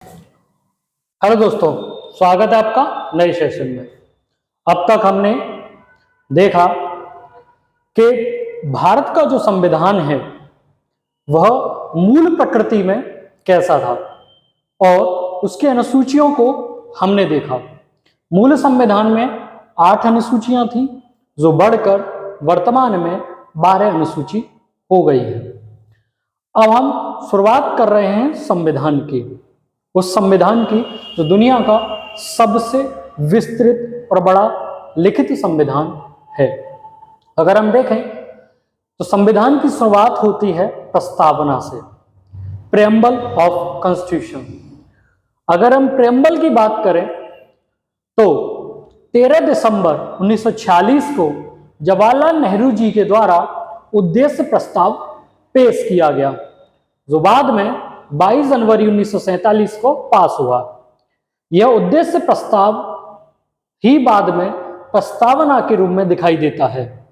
Hello दोस्तों, स्वागत है आपका नए सेशन में। अब तक हमने देखा कि भारत का जो संविधान है वह मूल प्रकृति में कैसा था और उसकी अनुसूचियों को हमने देखा। मूल संविधान में 8 अनुसूचियां थी जो बढ़कर वर्तमान में 12 अनुसूची हो गई है। अब हम शुरुआत कर रहे हैं संविधान की, उस संविधान की जो दुनिया का सबसे विस्तृत और बड़ा लिखित संविधान है। अगर हम देखें तो संविधान की शुरुआत होती है प्रस्तावना से, प्रेम्बल ऑफ कॉन्स्टिट्यूशन। अगर हम प्रेम्बल की बात करें तो 13 दिसंबर 1946 को जवाहरलाल नेहरू जी के द्वारा उद्देश्य प्रस्ताव पेश किया गया, जो बाद में 22 जनवरी 1947 को पास हुआ। यह उद्देश्य प्रस्ताव ही बाद में प्रस्तावना के रूप में दिखाई देता है।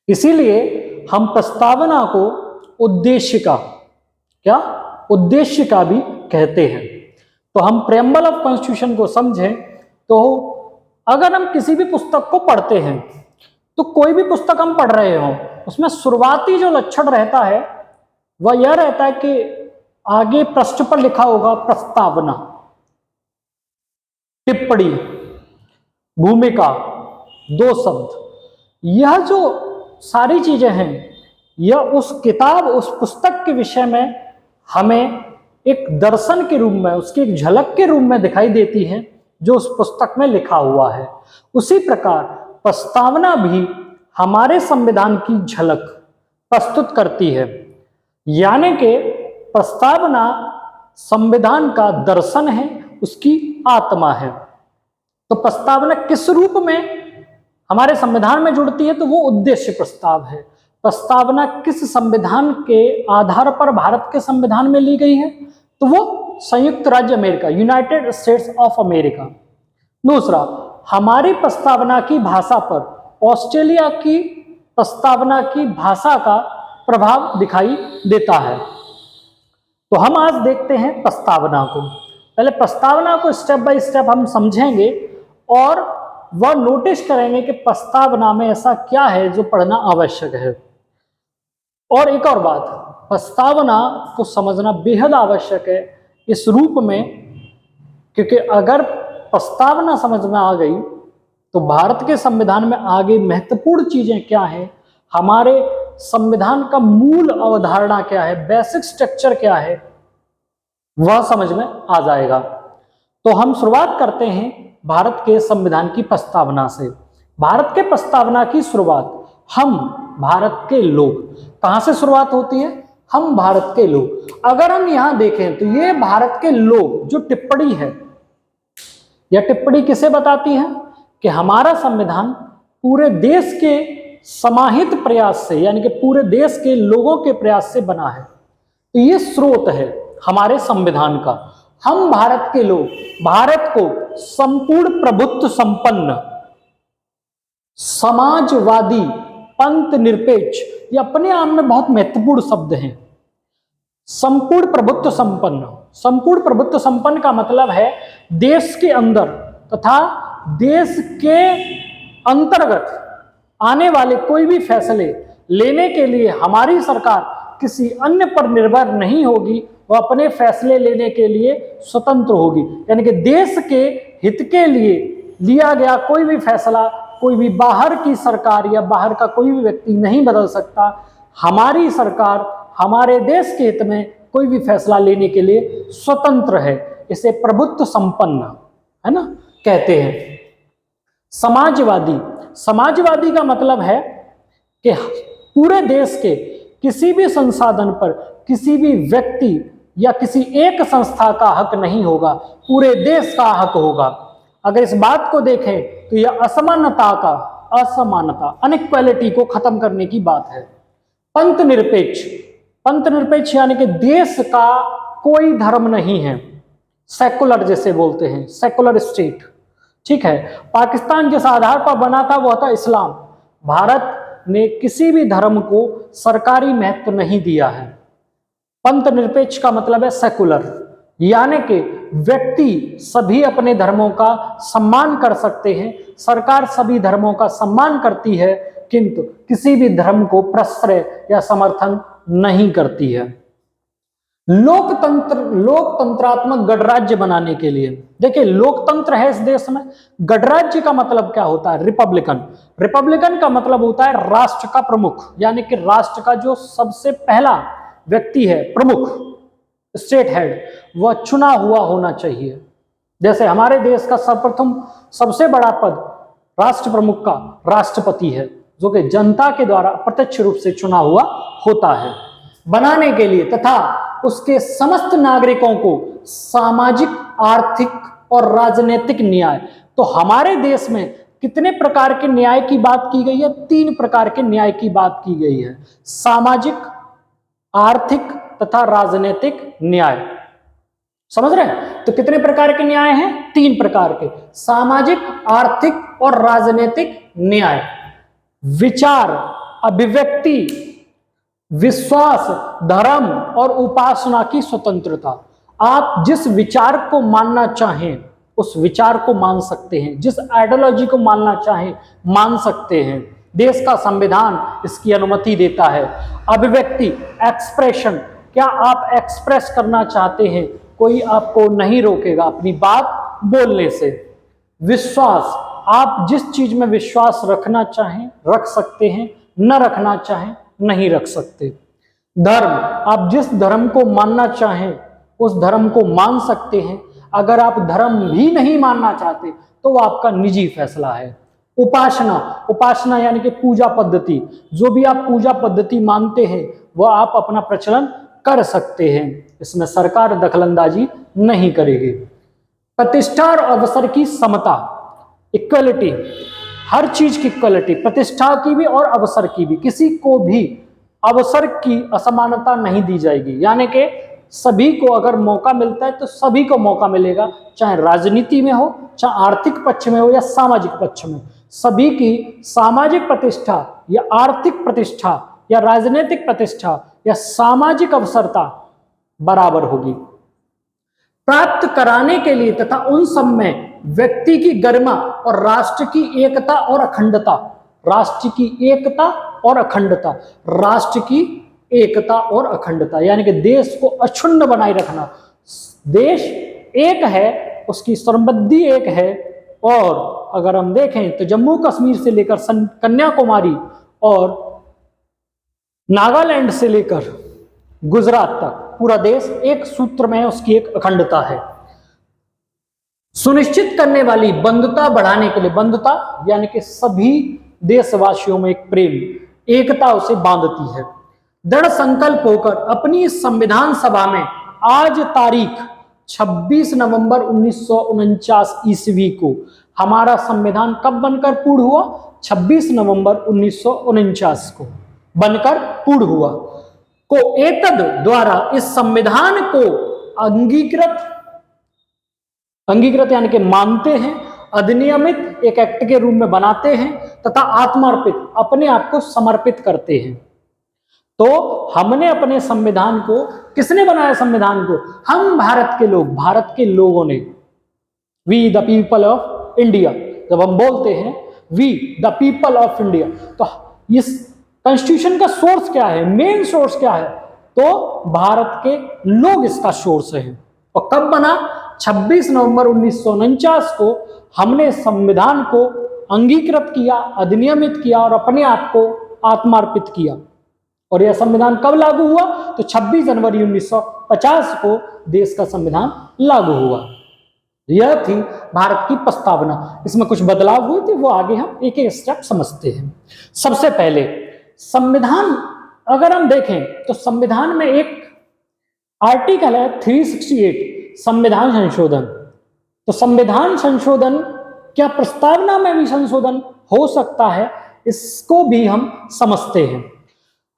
इसीलिए हम प्रस्तावना को उद्देश्य का भी कहते हैं। तो हम प्रेम्बल ऑफ कॉन्स्टिट्यूशन को समझें तो अगर हम किसी भी पुस्तक को पढ़ते हैं तो कोई भी पुस्तक हम पढ़ रहे हो उसमें शुरुआती जो लक्षण रहता है वह यह रहता है कि आगे पृष्ठ पर लिखा होगा प्रस्तावना, टिप्पणी, भूमिका, 2 शब्द। यह जो सारी चीजें हैं यह उस किताब, उस पुस्तक के विषय में हमें एक दर्शन के रूप में, उसकी एक झलक के रूप में दिखाई देती है जो उस पुस्तक में लिखा हुआ है। उसी प्रकार प्रस्तावना भी हमारे संविधान की झलक प्रस्तुत करती है, यानी कि प्रस्तावना संविधान का दर्शन है, उसकी आत्मा है। तो प्रस्तावना किस रूप में हमारे संविधान में जुड़ती है तो वो उद्देश्य प्रस्ताव है। प्रस्तावना किस संविधान के आधार पर भारत के संविधान में ली गई है तो वो संयुक्त राज्य America, United states of America. दूसरा, हमारी प्रस्तावना की भाषा पर ऑस्ट्रेलिया की प्रस्तावना की भाषा का प्रभाव दिखाई देता है। तो हम आज देखते हैं प्रस्तावना को। पहले प्रस्तावना को स्टेप बाय स्टेप हम समझेंगे और वह नोटिस करेंगे कि प्रस्तावना में ऐसा क्या है जो पढ़ना आवश्यक है। और एक और बात, प्रस्तावना को समझना बेहद आवश्यक है इस रूप में, क्योंकि अगर प्रस्तावना समझ में आ गई तो भारत के संविधान में आगे महत्वपूर्ण चीजें क्या हैं, हमारे संविधान का मूल अवधारणा क्या है, बेसिक स्ट्रक्चर क्या है, वह समझ में आ जाएगा। तो हम शुरुआत करते हैं भारत के संविधान की प्रस्तावना से। भारत के प्रस्तावना की शुरुआत हम भारत के लोग, कहां से शुरुआत होती है? हम भारत के लोग। अगर हम यहां देखें तो ये भारत के लोग जो टिप्पणी है, यह टिप्पणी किसे बताती है कि हमारा संविधान पूरे देश के समाहित प्रयास से, यानी कि पूरे देश के लोगों के प्रयास से बना है। तो ये स्रोत है हमारे संविधान का। हम भारत के लोग भारत को संपूर्ण प्रभुत्व संपन्न, समाजवादी, पंथ निरपेक्ष, ये अपने आप में बहुत महत्वपूर्ण शब्द हैं। संपूर्ण प्रभुत्व संपन्न, संपूर्ण प्रभुत्व संपन्न का मतलब है देश के अंदर तथा देश के अंतर्गत आने वाले कोई भी फैसले लेने के लिए हमारी सरकार किसी अन्य पर निर्भर नहीं होगी, वह अपने फैसले लेने के लिए स्वतंत्र होगी। यानी कि देश के हित के लिए लिया गया कोई भी फैसला कोई भी बाहर की सरकार या बाहर का कोई भी व्यक्ति नहीं बदल सकता। हमारी सरकार हमारे देश के हित में कोई भी फैसला लेने के लिए स्वतंत्र है। इसे प्रभुत्व संपन्न, है ना, कहते हैं। समाजवादी, समाजवादी का मतलब है कि पूरे देश के किसी भी संसाधन पर किसी भी व्यक्ति या किसी एक संस्था का हक नहीं होगा, पूरे देश का हक होगा। अगर इस बात को देखें तो यह असमानता, अनइक्वालिटी को खत्म करने की बात है। पंथ निरपेक्ष, पंथ निरपेक्ष यानी कि देश का कोई धर्म नहीं है, सेकुलर जैसे बोलते हैं, सेकुलर स्टेट, ठीक है। पाकिस्तान जिस आधार पर बना था वह था इस्लाम। भारत ने किसी भी धर्म को सरकारी महत्व नहीं दिया है। पंथ निरपेक्ष का मतलब है सेकुलर, यानी कि व्यक्ति सभी अपने धर्मों का सम्मान कर सकते हैं, सरकार सभी धर्मों का सम्मान करती है, किंतु किसी भी धर्म को प्रश्रय या समर्थन नहीं करती है। लोकतंत्रात्मक गणराज्य बनाने के लिए, देखिए लोकतंत्र है इस देश में, गणराज्य का मतलब क्या होता है? रिपब्लिकन। रिपब्लिकन का मतलब होता है राष्ट्र का प्रमुख, यानी कि राष्ट्र का जो सबसे पहला व्यक्ति है, प्रमुख, स्टेट हेड, वह चुना हुआ होना चाहिए। जैसे हमारे देश का सर्वप्रथम सबसे बड़ा पद राष्ट्र प्रमुख का राष्ट्रपति है, जो कि जनता के द्वारा प्रत्यक्ष रूप से चुना हुआ होता है। बनाने के लिए तथा उसके समस्त नागरिकों को सामाजिक, आर्थिक और राजनीतिक न्याय, तो हमारे देश में कितने प्रकार के न्याय की बात की गई है? 3 प्रकार के न्याय की बात की गई है, सामाजिक, आर्थिक तथा राजनीतिक न्याय। समझ रहे हैं? तो कितने प्रकार के न्याय हैं? 3 प्रकार के, सामाजिक, आर्थिक और राजनीतिक न्याय। विचार, अभिव्यक्ति, विश्वास, धर्म और उपासना की स्वतंत्रता। आप जिस विचार को मानना चाहें उस विचार को मान सकते हैं, जिस आइडियोलॉजी को मानना चाहें मान सकते हैं। देश का संविधान इसकी अनुमति देता है। अभिव्यक्ति, एक्सप्रेशन, क्या आप एक्सप्रेस करना चाहते हैं, कोई आपको नहीं रोकेगा अपनी बात बोलने से। विश्वास, आप जिस चीज में विश्वास रखना चाहें रख सकते हैं, न रखना चाहें नहीं रख सकते। धर्म, आप जिस धर्म को मानना चाहें उस धर्म को मान सकते हैं, अगर आप धर्म भी नहीं मानना चाहते तो वो आपका निजी फैसला है। उपासना, उपासना यानी कि पूजा पद्धति, जो भी आप पूजा पद्धति मानते हैं वह आप अपना प्रचलन कर सकते हैं, इसमें सरकार दखलंदाजी नहीं करेगी। प्रतिष्ठा और अवसर की समता, इक्वलिटी, हर चीज की इक्वलिटी, प्रतिष्ठा की भी और अवसर की भी, किसी को भी अवसर की असमानता नहीं दी जाएगी, यानी कि सभी को अगर मौका मिलता है तो सभी को मौका मिलेगा, चाहे राजनीति में हो, चाहे आर्थिक पक्ष में हो या सामाजिक पक्ष में, सभी की सामाजिक प्रतिष्ठा या आर्थिक प्रतिष्ठा या राजनीतिक प्रतिष्ठा या सामाजिक अवसरता बराबर होगी। प्राप्त कराने के लिए तथा उन सब में व्यक्ति की गरिमा और राष्ट्र की एकता और अखंडता, राष्ट्र की एकता और अखंडता, राष्ट्र की एकता और अखंडता, यानी कि देश को अक्षुण्ण बनाए रखना। देश एक है, उसकी संबंधी एक है, और अगर हम देखें तो जम्मू कश्मीर से लेकर कन्याकुमारी और नागालैंड से लेकर गुजरात तक पूरा देश एक सूत्र में है, उसकी एक अखंडता है। सुनिश्चित करने वाली बंधुता बढ़ाने के लिए, बंधुता यानी कि सभी देशवासियों में एक प्रेम, एकता उसे बांधती है। दृढ़ संकल्प होकर अपनी संविधान सभा में आज तारीख 26 नवंबर 1949 ईस्वी को हमारा संविधान कब बनकर पूर्ण हुआ? 26 नवंबर 1949 को बनकर पूर्ण हुआ। को एतद द्वारा इस संविधान को अंगीकृत यानी कि मानते हैं, अधिनियमित एक एक्ट के रूप में बनाते हैं तथा आत्मार्पित अपने आप को समर्पित करते हैं। तो हमने अपने संविधान को, किसने बनाया संविधान को? हम भारत के लोग, भारत के लोगों ने। We the people of India, जब हम बोलते हैं we the people of India, तो इस कॉन्स्टिट्यूशन का सोर्स क्या है, मेन सोर्स क्या है? तो भारत के लोग इसका सोर्स है। और कब बना? 26 नवंबर 1949 को हमने संविधान को अंगीकृत किया, अधिनियमित किया और अपने आप को आत्मार्पित किया। और यह संविधान कब लागू हुआ? तो 26 जनवरी 1950 को देश का संविधान लागू हुआ। यह थी भारत की प्रस्तावना। इसमें कुछ बदलाव हुए थे, वो आगे हम एक एक स्टेप समझते हैं। सबसे पहले संविधान अगर हम देखें तो संविधान में एक आर्टिकल है 368, संविधान संशोधन। तो संविधान संशोधन, क्या प्रस्तावना में भी संशोधन हो सकता है, इसको भी हम समझते हैं।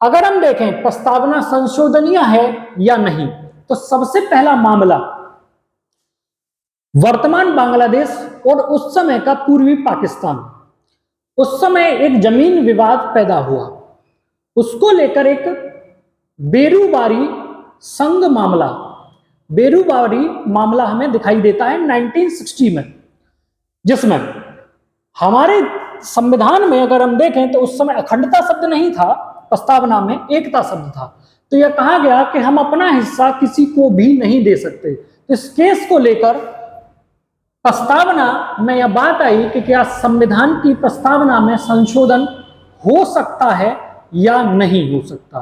अगर हम देखें प्रस्तावना संशोधनीय है या नहीं, तो सबसे पहला मामला वर्तमान बांग्लादेश और उस समय का पूर्वी पाकिस्तान, उस समय एक जमीन विवाद पैदा हुआ, उसको लेकर एक बेरूबारी संघ मामला, बेरुबारी मामला हमें दिखाई देता है 1960 में, जिसमें हमारे संविधान में अगर हम देखें तो उस समय अखंडता शब्द नहीं था, प्रस्तावना में एकता शब्द था। तो यह कहा गया कि हम अपना हिस्सा किसी को भी नहीं दे सकते। तो इस केस को लेकर प्रस्तावना में यह बात आई कि क्या संविधान की प्रस्तावना में संशोधन हो सकता है या नहीं हो सकता।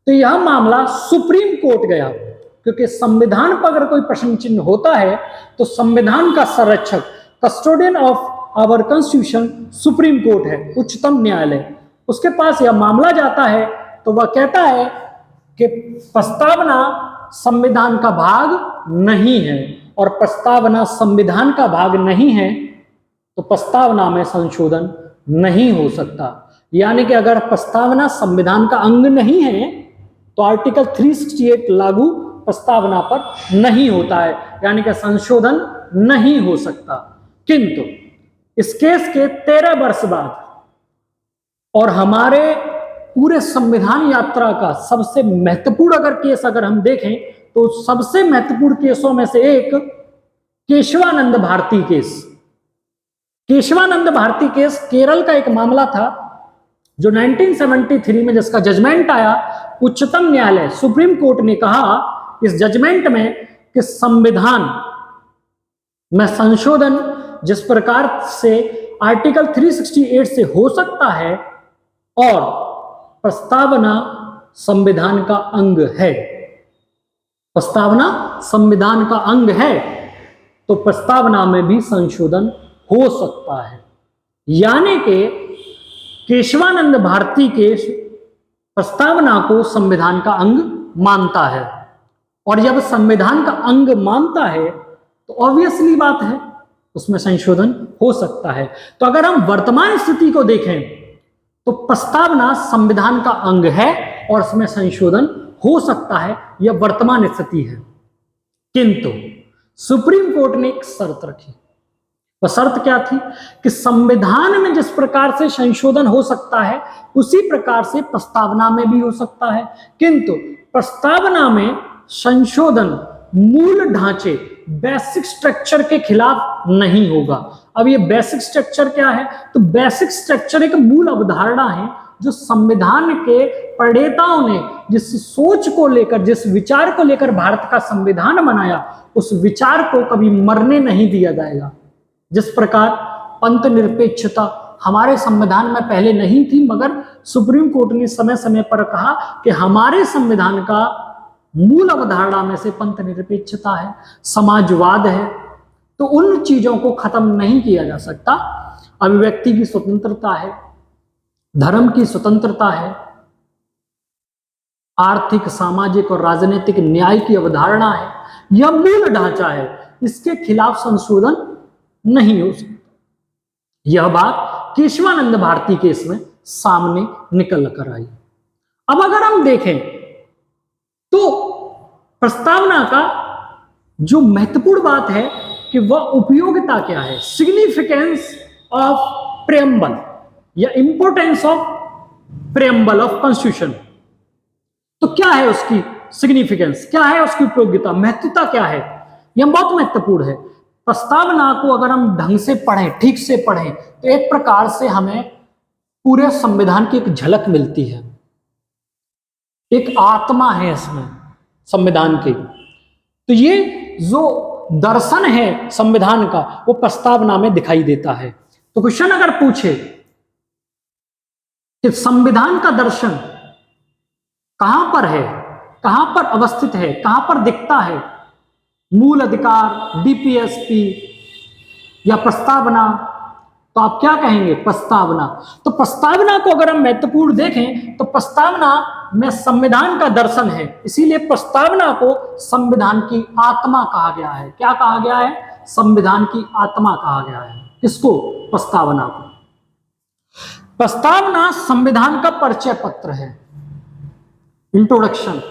तो यह मामला सुप्रीम कोर्ट गया, क्योंकि संविधान पर अगर कोई प्रश्न चिन्ह होता है तो संविधान का संरक्षक, custodian of our constitution supreme court है, उच्चतम न्यायालय। उसके पास यह मामला जाता है तो वह कहता है कि प्रस्तावना संविधान का भाग नहीं है, और प्रस्तावना संविधान का भाग नहीं है तो प्रस्तावना में संशोधन नहीं हो सकता। यानी कि अगर प्रस्तावना संविधान का अंग नहीं है तो आर्टिकल 368 लागू प्रस्तावना पर नहीं होता है, यानी कि संशोधन नहीं हो सकता। किंतु इस केस के 13 वर्ष बाद और हमारे पूरे संविधान यात्रा का सबसे महत्वपूर्ण अगर केस अगर हम देखें तो सबसे महत्वपूर्ण केसों में से एक केशवानंद भारती केस। केशवानंद भारती केस केरल का एक मामला था जो 1973 में जिसका जजमेंट आया, उच्चतम न्यायालय सुप्रीम कोर्ट ने कहा इस जजमेंट में कि संविधान में संशोधन जिस प्रकार से आर्टिकल 368 से हो सकता है और प्रस्तावना संविधान का अंग है, प्रस्तावना संविधान का अंग है, तो प्रस्तावना में भी संशोधन हो सकता है। यानी कि केशवानंद भारती के प्रस्तावना को संविधान का अंग मानता है, और जब संविधान का अंग मानता है तो ऑब्वियसली बात है उसमें संशोधन हो सकता है। तो अगर हम वर्तमान स्थिति को देखें तो प्रस्तावना संविधान का अंग है और उसमें संशोधन हो सकता है, यह वर्तमान स्थिति है। किंतु सुप्रीम कोर्ट ने एक शर्त रखी। वह शर्त क्या थी कि संविधान में जिस प्रकार से संशोधन हो सकता है उसी प्रकार से प्रस्तावना में भी हो सकता है, किंतु प्रस्तावना में संशोधन मूल ढांचे बेसिक स्ट्रक्चर के खिलाफ नहीं होगा। अब ये बेसिक स्ट्रक्चर क्या है? तो बेसिक स्ट्रक्चर एक मूल अवधारणा है जो संविधान के प्रणेताओं ने जिस सोच को लेकर, जिस विचार को लेकर भारत का संविधान बनाया, उस विचार को कभी मरने नहीं दिया जाएगा। जिस प्रकार पंथ निरपेक्षता हमारे संविधान में पहले नहीं थी, मगर सुप्रीम कोर्ट ने समय समय पर कहा कि हमारे संविधान का मूल अवधारणा में से पंथ निरपेक्षता है, समाजवाद है, तो उन चीजों को खत्म नहीं किया जा सकता। अभिव्यक्ति की स्वतंत्रता है, धर्म की स्वतंत्रता है, आर्थिक, सामाजिक और राजनीतिक न्याय की अवधारणा है, यह मूल ढांचा है, इसके खिलाफ संशोधन नहीं हो सकता। यह बात केशवानंद भारती केस में सामने निकल कर आई। अब अगर हम देखें तो प्रस्तावना का जो महत्वपूर्ण बात है कि वह उपयोगिता क्या है, सिग्निफिकेंस ऑफ प्रेम्बल या importance of preamble of constitution. तो क्या है उसकी सिग्निफिकेंस, क्या है उसकी उपयोगिता, महत्वता क्या है, यह बहुत महत्वपूर्ण है। प्रस्तावना को अगर हम ढंग से पढ़ें, ठीक से पढ़ें, तो एक प्रकार से हमें पूरे संविधान की एक झलक मिलती है, एक आत्मा है इसमें संविधान की। तो ये जो दर्शन है संविधान का वो प्रस्तावना में दिखाई देता है। तो क्वेश्चन अगर पूछे कि संविधान का दर्शन कहां पर है, कहां पर अवस्थित है, कहां पर दिखता है, मूल अधिकार, डीपीएसपी या प्रस्तावना, तो आप क्या कहेंगे? प्रस्तावना। तो प्रस्तावना को अगर हम महत्वपूर्ण देखें तो प्रस्तावना में संविधान का दर्शन है, इसीलिए प्रस्तावना को संविधान की आत्मा कहा गया है। क्या कहा गया है? संविधान की आत्मा कहा गया है। किसको? प्रस्तावना को। प्रस्तावना संविधान का परिचय पत्र है, इंट्रोडक्शन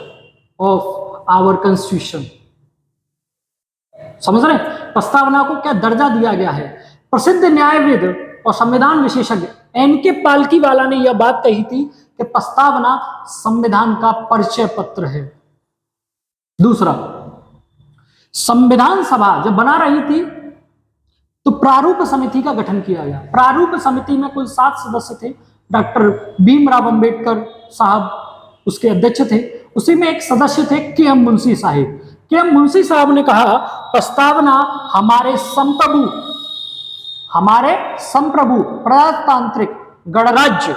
ऑफ आवर कॉन्स्टिट्यूशन। समझ रहे? प्रस्तावना को क्या दर्जा दिया गया है? प्रसिद्ध न्यायविद और संविधान विशेषज्ञ एनके पालकीवाला ने यह बात कही थी कि प्रस्तावना संविधान का परिचय पत्र है। दूसरा, संविधान सभा जब बना रही थी तो प्रारूप समिति का गठन किया गया। प्रारूप समिति में कुल 7 सदस्य थे। डॉक्टर भीमराव अंबेडकर साहब उसके अध्यक्ष थे। उसी में एक सदस्य थे के.एम. मुंशी साहिब। के.एम. मुंशी साहब ने कहा प्रस्तावना हमारे संप्रभु प्रजातांत्रिक गणराज्य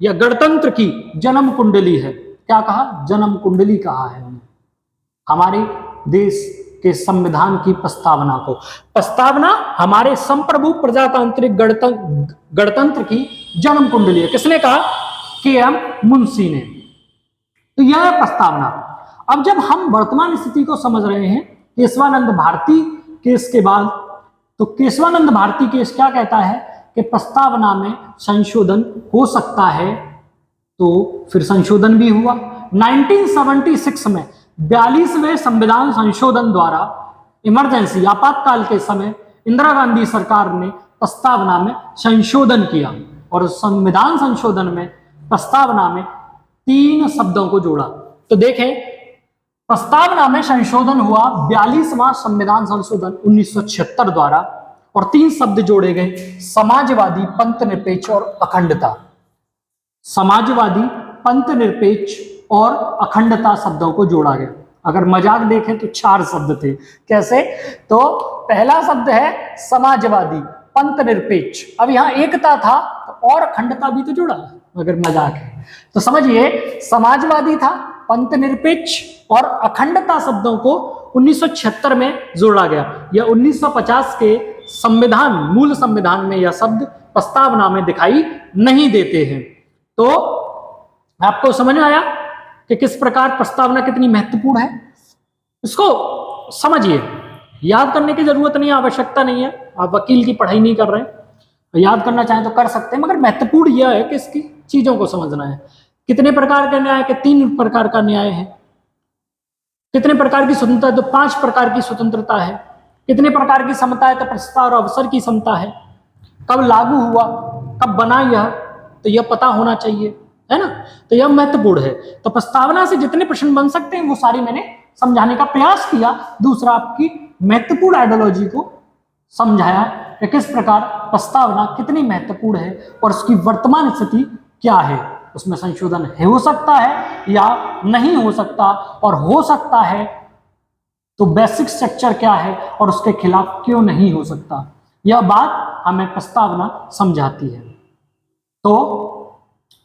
या गणतंत्र की जन्म कुंडली है। क्या कहा? जन्म कुंडली कहा है उन्हें। हमारे देश के संविधान की प्रस्तावना हमारे संप्रभु प्रजातांत्रिक गणतंत्र की जन्म कुंडली है। किसने कहा? के.एम. मुंशी ने। तो यह है प्रस्तावना। अब जब हम वर्तमान स्थिति को समझ रहे हैं केशवानंद भारती केस के बाद, तो केशवानंद भारती केस क्या कहता है कि प्रस्तावना में संशोधन हो सकता है, तो फिर संशोधन भी हुआ। 1976 में 42वें संविधान संशोधन द्वारा इमरजेंसी आपातकाल के समय इंदिरा गांधी सरकार ने प्रस्तावना में संशोधन किया और संविधान संशोधन में प्रस्तावना में 3 शब्दों को जोड़ा। तो देखें, प्रस्तावना में संशोधन हुआ 42वां संविधान संशोधन 1976 द्वारा और 3 शब्द जोड़े गए, समाजवादी, पंथ निरपेक्ष और अखंडता। समाजवादी, पंथ निरपेक्ष और अखंडता शब्दों को जोड़ा गया। अगर मजाक देखें तो 4 शब्द थे। कैसे? तो पहला शब्द है समाजवादी, पंथ निरपेक्ष। अब यहां एकता था तो और अखंडता भी तो जुड़ा, अगर मजाक है तो समझिए समाजवादी था, पंथ निरपेक्ष और अखंडता शब्दों को 1976 में जोड़ा गया। या 1950 के संविधान, मूल संविधान में यह शब्द प्रस्तावना में दिखाई नहीं देते हैं। तो आपको समझ में आया कि किस प्रकार प्रस्तावना कितनी महत्वपूर्ण है। इसको समझिए, याद करने की जरूरत नहीं है, आवश्यकता नहीं है। आप वकील की पढ़ाई नहीं कर रहे हैं, याद करना चाहें तो कर सकते हैं, मगर महत्वपूर्ण यह है कि इसकी चीजों को समझना है। कितने प्रकार का न्याय? के 3 प्रकार का न्याय है। कितने प्रकार की स्वतंत्रता? तो 5 प्रकार की स्वतंत्रता है। कितने प्रकार की समता है? तो प्रस्ताव और अवसर की समता है। कब लागू हुआ, कब बना यह, तो यह पता होना चाहिए, है ना। तो यह महत्वपूर्ण है। तो प्रस्तावना से जितने प्रश्न बन सकते हैं वो सारी मैंने समझाने का प्रयास किया। दूसरा, आपकी महत्वपूर्ण आइडियोलॉजी को समझाया कि किस प्रकार प्रस्तावना कितनी महत्वपूर्ण है और उसकी वर्तमान स्थिति क्या है, उसमें संशोधन हो सकता है या नहीं हो सकता, और हो सकता है तो बेसिक स्ट्रक्चर क्या है और उसके खिलाफ क्यों नहीं हो सकता। यह बात हमें प्रस्तावना समझाती है। तो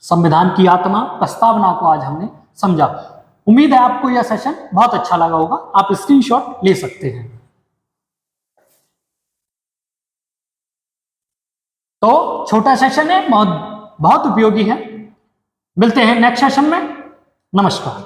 संविधान की आत्मा प्रस्तावना को आज हमने समझा। उम्मीद है आपको यह सेशन बहुत अच्छा लगा होगा। आप स्क्रीनशॉट ले सकते हैं। तो छोटा सेशन है, बहुत उपयोगी है। मिलते हैं नेक्स्ट सेशन में। नमस्कार।